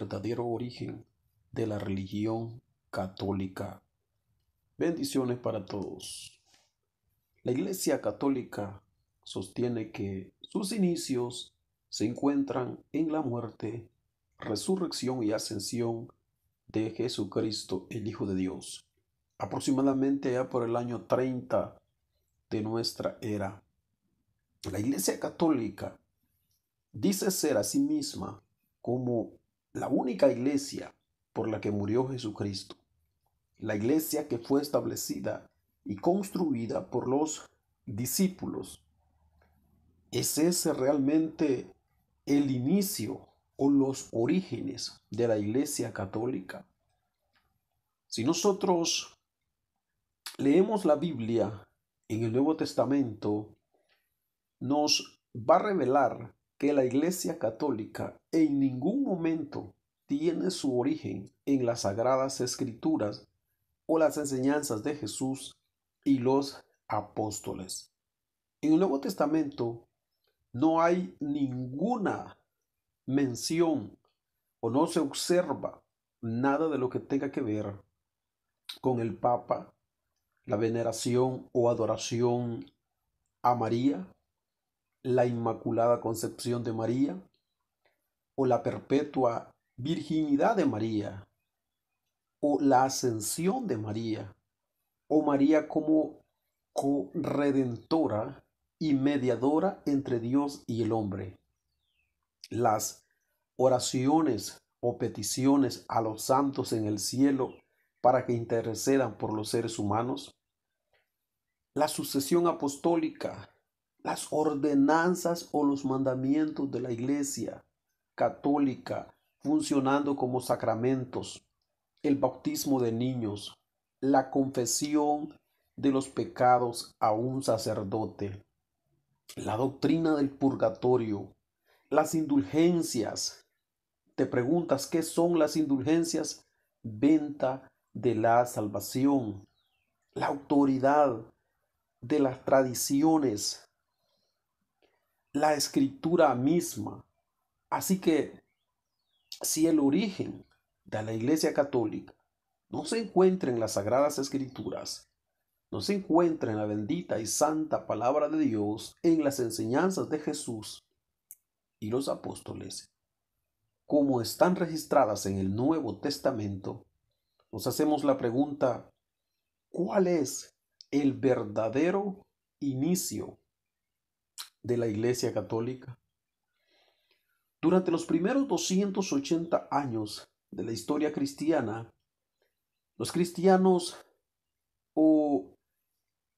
verdadero origen de la religión católica. Bendiciones para todos. La Iglesia Católica sostiene que sus inicios se encuentran en la muerte, resurrección y ascensión de Jesucristo, el Hijo de Dios, aproximadamente ya por el año 30 de nuestra era. La Iglesia Católica dice ser a sí misma como la única iglesia por la que murió Jesucristo, la iglesia que fue establecida y construida por los discípulos. ¿Es ese realmente el inicio o los orígenes de la Iglesia Católica? Si nosotros leemos la Biblia en el Nuevo Testamento, nos va a revelar que la Iglesia Católica en ningún momento tiene su origen en las Sagradas Escrituras o las enseñanzas de Jesús y los apóstoles. En el Nuevo Testamento no hay ninguna mención o no se observa nada de lo que tenga que ver con el Papa, la veneración o adoración a María, la Inmaculada Concepción de María o la perpetua virginidad de María o la ascensión de María o María como corredentora y mediadora entre Dios y el hombre. Las oraciones o peticiones a los santos en el cielo para que intercedan por los seres humanos, la sucesión apostólica, las ordenanzas o los mandamientos de la Iglesia Católica funcionando como sacramentos, el bautismo de niños, la confesión de los pecados a un sacerdote, la doctrina del purgatorio, las indulgencias. Te preguntas, ¿qué son las indulgencias? Venta de la salvación, la autoridad de las tradiciones, la escritura misma. Así que si el origen de la Iglesia Católica no se encuentra en las Sagradas Escrituras, no se encuentra en la bendita y santa palabra de Dios, en las enseñanzas de Jesús y los apóstoles, como están registradas en el Nuevo Testamento, nos hacemos la pregunta, ¿cuál es el verdadero inicio de la Iglesia Católica? Durante los primeros 280 años de la historia cristiana, los cristianos o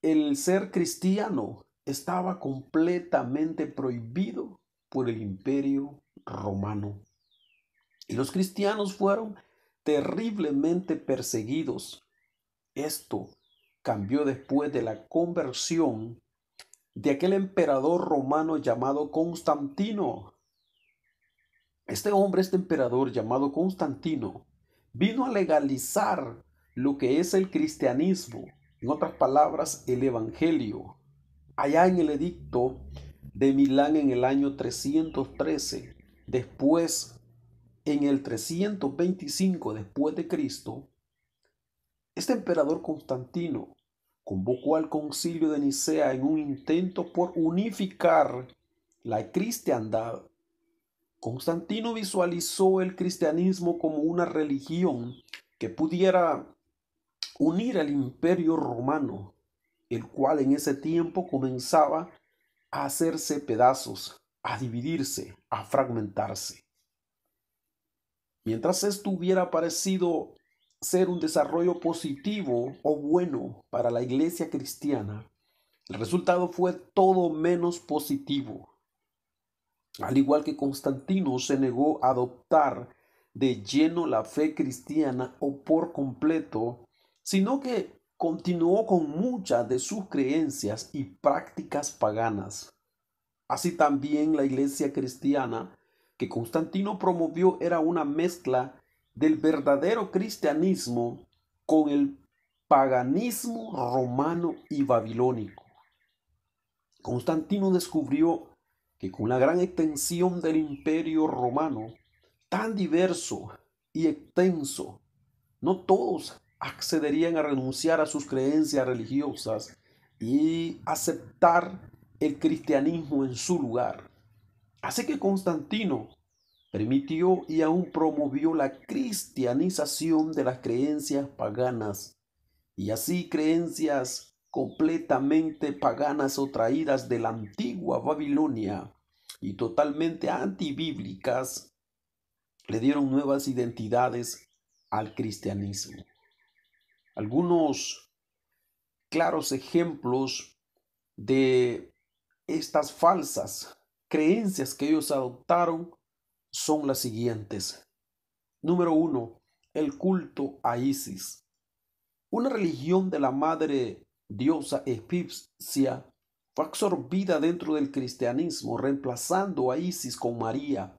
el ser cristiano estaba completamente prohibido por el Imperio Romano. Y los cristianos fueron terriblemente perseguidos. Esto cambió después de la conversión de aquel emperador romano llamado Constantino. Este emperador llamado Constantino, vino a legalizar lo que es el cristianismo, en otras palabras, el evangelio. Allá en el edicto de Milán en el año 313, después en el 325 después de Cristo, este emperador Constantino convocó al concilio de Nicea en un intento por unificar la cristiandad. Constantino visualizó el cristianismo como una religión que pudiera unir al imperio romano, el cual en ese tiempo comenzaba a hacerse pedazos, a dividirse, a fragmentarse. Mientras esto hubiera parecido ser un desarrollo positivo o bueno para la iglesia cristiana, el resultado fue todo menos positivo. Al igual que Constantino se negó a adoptar de lleno la fe cristiana o por completo, sino que continuó con muchas de sus creencias y prácticas paganas. Así también la iglesia cristiana que Constantino promovió era una mezcla del verdadero cristianismo con el paganismo romano y babilónico. Constantino descubrió que con la gran extensión del imperio romano, tan diverso y extenso, no todos accederían a renunciar a sus creencias religiosas y aceptar el cristianismo en su lugar. Así que Constantino permitió y aún promovió la cristianización de las creencias paganas, y así creencias completamente paganas o traídas de la antigua Babilonia y totalmente antibíblicas le dieron nuevas identidades al cristianismo. Algunos claros ejemplos de estas falsas creencias que ellos adoptaron son las siguientes. Número 1. El culto a Isis. Una religión de la madre diosa egipcia fue absorbida dentro del cristianismo, reemplazando a Isis con María.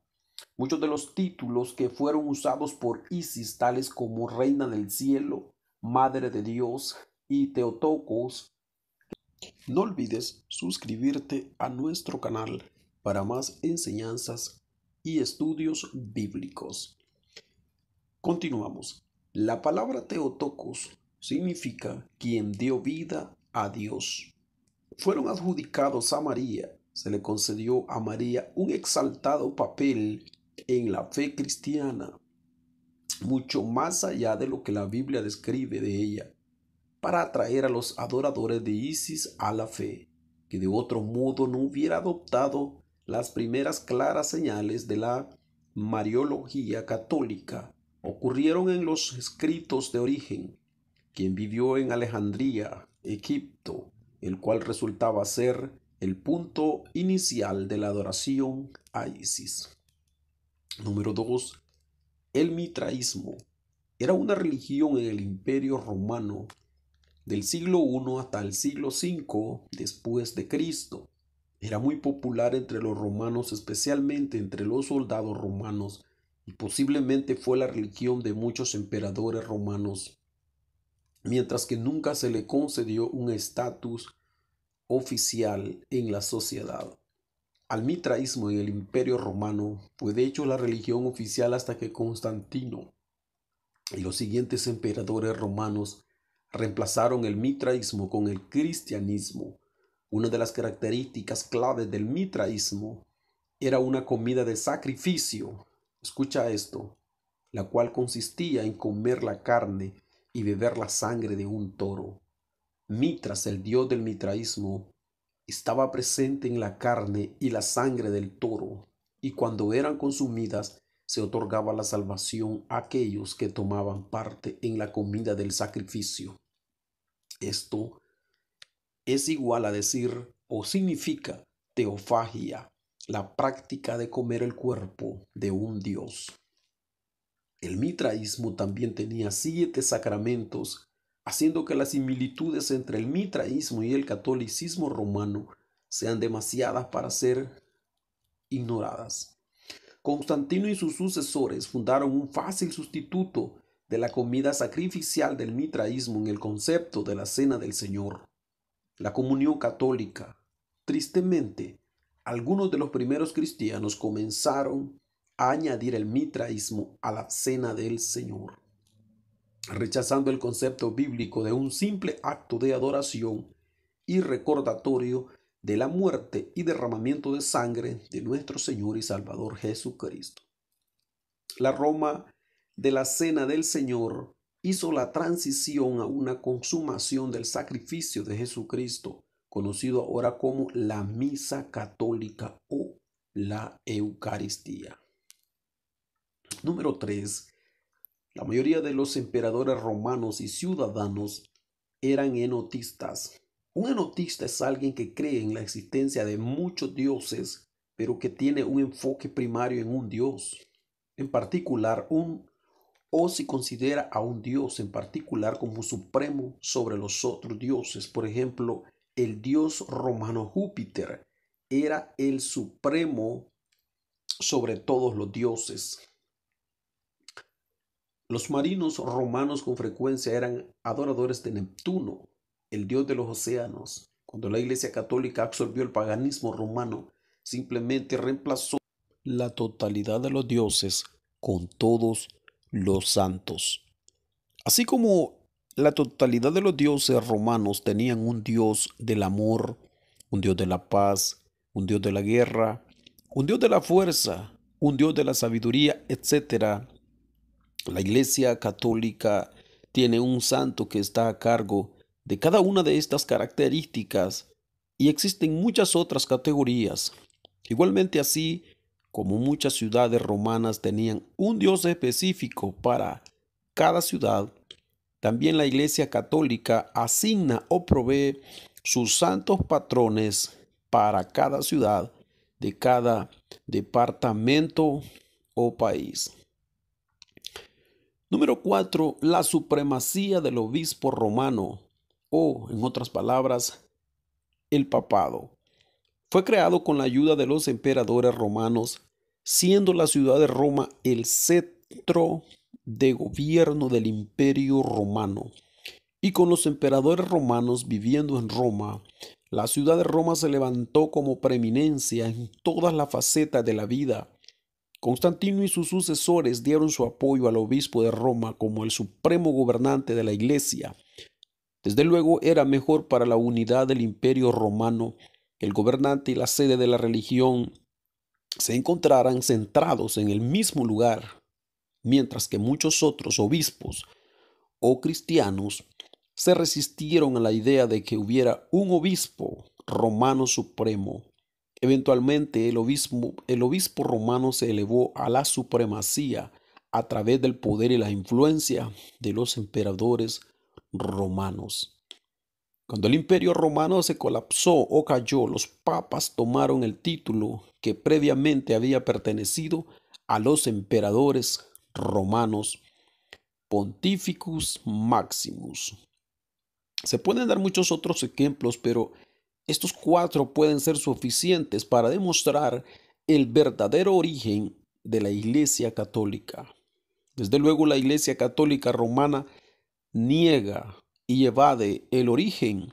Muchos de los títulos que fueron usados por Isis, tales como Reina del Cielo, Madre de Dios y Teotocos. No olvides suscribirte a nuestro canal para más enseñanzas y estudios bíblicos. Continuamos. La palabra Teotocos significa quien dio vida a Dios. Fueron adjudicados a María. Se le concedió a María un exaltado papel en la fe cristiana, mucho más allá de lo que la Biblia describe de ella, para atraer a los adoradores de Isis a la fe, que de otro modo no hubiera adoptado las primeras claras señales de la Mariología católica. Ocurrieron en los escritos de Origen, quien vivió en Alejandría, Egipto, el cual resultaba ser el punto inicial de la adoración a Isis. Número 2. El mitraísmo. Era una religión en el Imperio Romano del siglo I hasta el siglo V después de Cristo. Era muy popular entre los romanos, especialmente entre los soldados romanos, y posiblemente fue la religión de muchos emperadores romanos, mientras que nunca se le concedió un estatus oficial en la sociedad. Al mitraísmo en el Imperio Romano fue de hecho la religión oficial hasta que Constantino y los siguientes emperadores romanos reemplazaron el mitraísmo con el cristianismo. Una de las características claves del mitraísmo era una comida de sacrificio. Escucha esto, la cual consistía en comer la carne y beber la sangre de un toro. Mitras, el dios del mitraísmo, estaba presente en la carne y la sangre del toro, y cuando eran consumidas se otorgaba la salvación a aquellos que tomaban parte en la comida del sacrificio. Esto es igual a decir o significa teofagia, la práctica de comer el cuerpo de un dios. El mitraísmo también tenía 7 sacramentos, haciendo que las similitudes entre el mitraísmo y el catolicismo romano sean demasiadas para ser ignoradas. Constantino y sus sucesores fundaron un fácil sustituto de la comida sacrificial del mitraísmo en el concepto de la Cena del Señor, la comunión católica. Tristemente, algunos de los primeros cristianos comenzaron a añadir el mitraísmo a la Cena del Señor, rechazando el concepto bíblico de un simple acto de adoración y recordatorio de la muerte y derramamiento de sangre de nuestro Señor y Salvador Jesucristo. La Roma de la Cena del Señor hizo la transición a una consumación del sacrificio de Jesucristo, conocido ahora como la Misa Católica o la Eucaristía. Número 3. La mayoría de los emperadores romanos y ciudadanos eran enotistas. Un enotista es alguien que cree en la existencia de muchos dioses, pero que tiene un enfoque primario en un dios en particular, o si considera a un dios en particular como supremo sobre los otros dioses. Por ejemplo, el dios romano Júpiter era el supremo sobre todos los dioses. Los marinos romanos con frecuencia eran adoradores de Neptuno, el dios de los océanos. Cuando la Iglesia Católica absorbió el paganismo romano, simplemente reemplazó la totalidad de los dioses con todos los santos. Así como la totalidad de los dioses romanos tenían un dios del amor, un dios de la paz, un dios de la guerra, un dios de la fuerza, un dios de la sabiduría, etcétera, la Iglesia Católica tiene un santo que está a cargo de cada una de estas características y existen muchas otras categorías. Igualmente así como muchas ciudades romanas tenían un dios específico para cada ciudad, también la Iglesia Católica asigna o provee sus santos patrones para cada ciudad de cada departamento o país. Número 4. La supremacía del obispo romano, o, en otras palabras, el papado. Fue creado con la ayuda de los emperadores romanos, siendo la ciudad de Roma el centro de gobierno del imperio romano. Y con los emperadores romanos viviendo en Roma, la ciudad de Roma se levantó como preeminencia en todas las facetas de la vida. Constantino y sus sucesores dieron su apoyo al obispo de Roma como el supremo gobernante de la Iglesia. Desde luego era mejor para la unidad del imperio romano que el gobernante y la sede de la religión se encontraran centrados en el mismo lugar, mientras que muchos otros obispos o cristianos se resistieron a la idea de que hubiera un obispo romano supremo. Eventualmente el obispo romano se elevó a la supremacía a través del poder y la influencia de los emperadores romanos. Cuando el imperio romano se colapsó o cayó, los papas tomaron el título que previamente había pertenecido a los emperadores romanos, Pontificus Maximus. Se pueden dar muchos otros ejemplos, pero estos 4 pueden ser suficientes para demostrar el verdadero origen de la Iglesia Católica. Desde luego, la Iglesia Católica romana niega y evade el origen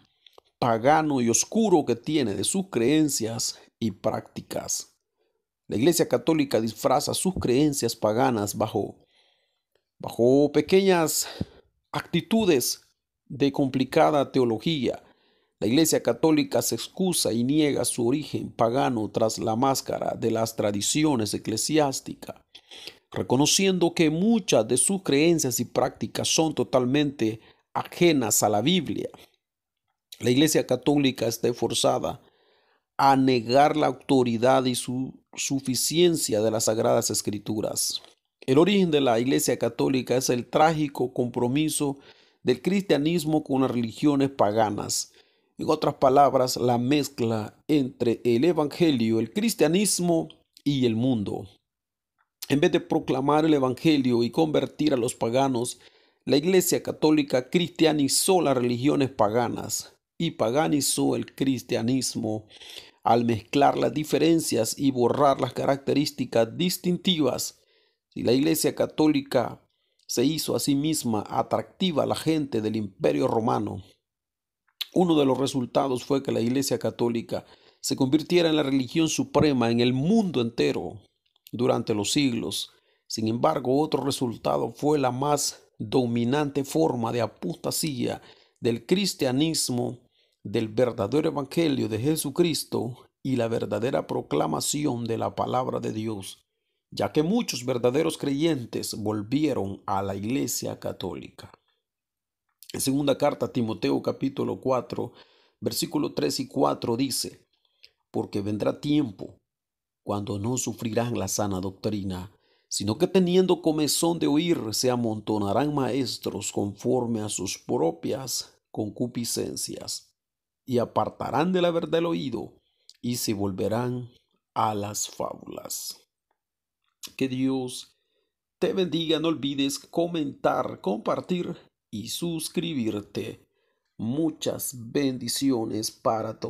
pagano y oscuro que tiene de sus creencias y prácticas. La Iglesia Católica disfraza sus creencias paganas bajo pequeñas actitudes de complicada teología. La Iglesia Católica se excusa y niega su origen pagano tras la máscara de las tradiciones eclesiásticas, reconociendo que muchas de sus creencias y prácticas son totalmente ajenas a la Biblia. La Iglesia Católica está forzada a negar la autoridad y su suficiencia de las Sagradas Escrituras. El origen de la Iglesia Católica es el trágico compromiso del cristianismo con las religiones paganas. En otras palabras, la mezcla entre el Evangelio, el cristianismo y el mundo. En vez de proclamar el Evangelio y convertir a los paganos, la Iglesia Católica cristianizó las religiones paganas y paganizó el cristianismo al mezclar las diferencias y borrar las características distintivas. Si la Iglesia Católica se hizo a sí misma atractiva a la gente del Imperio Romano, uno de los resultados fue que la Iglesia Católica se convirtiera en la religión suprema en el mundo entero durante los siglos. Sin embargo, otro resultado fue la más dominante forma de apostasía del cristianismo, del verdadero evangelio de Jesucristo y la verdadera proclamación de la palabra de Dios, ya que muchos verdaderos creyentes volvieron a la Iglesia Católica. En segunda carta a Timoteo capítulo 4, versículo 3 y 4 dice: porque vendrá tiempo cuando no sufrirán la sana doctrina, sino que teniendo comezón de oír, se amontonarán maestros conforme a sus propias concupiscencias, y apartarán de la verdad el oído, y se volverán a las fábulas. Que Dios te bendiga. No olvides comentar, compartir y suscribirte. Muchas bendiciones para todos.